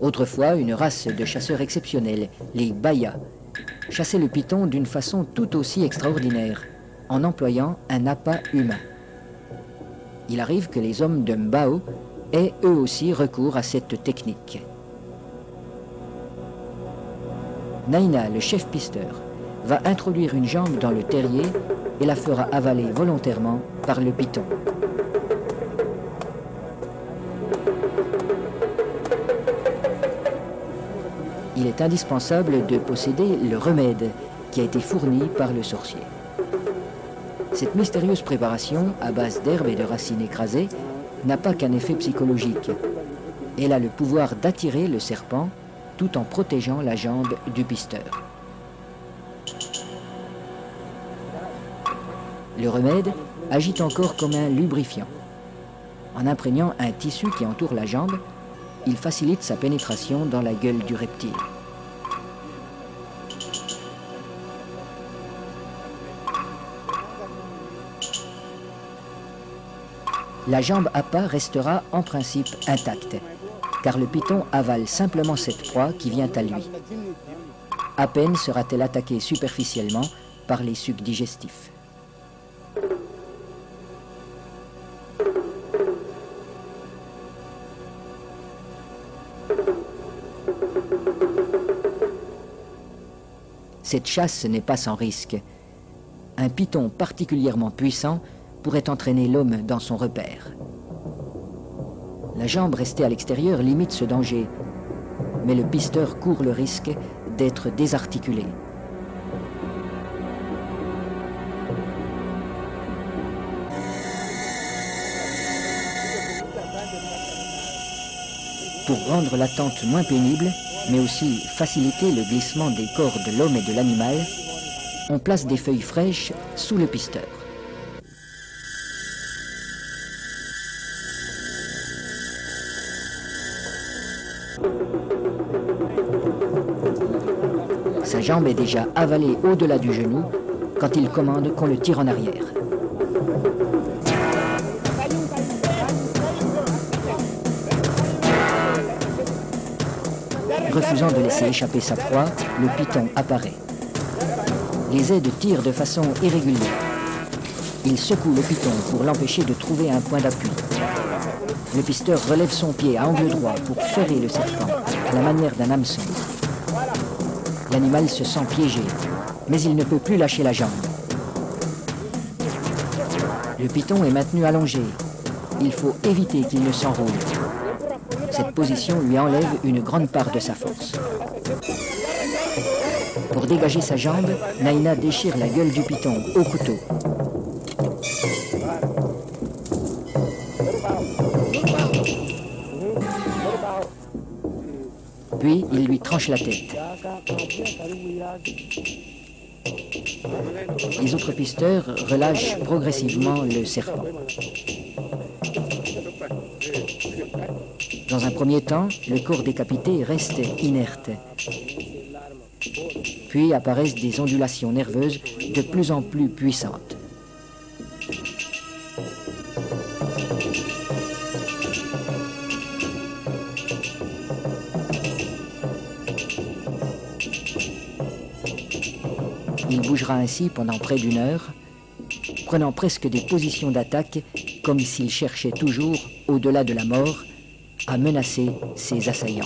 Autrefois, une race de chasseurs exceptionnels, les Bayas, chassaient le python d'une façon tout aussi extraordinaire, en employant un appât humain. Il arrive que les hommes de Mbao aient eux aussi recours à cette technique. Naina, le chef pisteur, va introduire une jambe dans le terrier et la fera avaler volontairement par le python. Il est indispensable de posséder le remède qui a été fourni par le sorcier. Cette mystérieuse préparation, à base d'herbes et de racines écrasées, n'a pas qu'un effet psychologique. Elle a le pouvoir d'attirer le serpent tout en protégeant la jambe du pisteur. Le remède agit encore comme un lubrifiant. En imprégnant un tissu qui entoure la jambe, il facilite sa pénétration dans la gueule du reptile. La jambe appât restera en principe intacte, car le python avale simplement cette proie qui vient à lui. À peine sera-t-elle attaquée superficiellement par les sucs digestifs. Cette chasse n'est pas sans risque. Un python particulièrement puissant pourrait entraîner l'homme dans son repère. La jambe restée à l'extérieur limite ce danger, mais le pisteur court le risque d'être désarticulé. Pour rendre l'attente moins pénible, mais aussi faciliter le glissement des corps de l'homme et de l'animal, on place des feuilles fraîches sous le pisteur. Sa jambe est déjà avalée au-delà du genou quand il commande qu'on le tire en arrière. Refusant de laisser échapper sa proie, le python apparaît. Les aides tirent de façon irrégulière. Il secoue le python pour l'empêcher de trouver un point d'appui. Le pisteur relève son pied à angle droit pour ferrer le serpent, à la manière d'un hameçon. L'animal se sent piégé, mais il ne peut plus lâcher la jambe. Le python est maintenu allongé. Il faut éviter qu'il ne s'enroule. Cette position lui enlève une grande part de sa force. Pour dégager sa jambe, Naina déchire la gueule du python au couteau. Puis, il lui tranche la tête. Les autres pisteurs relâchent progressivement le serpent. Dans un premier temps, le corps décapité reste inerte. Puis apparaissent des ondulations nerveuses de plus en plus puissantes. Il bougera ainsi pendant près d'une heure, prenant presque des positions d'attaque comme s'il cherchait toujours, au-delà de la mort, à menacer ses assaillants.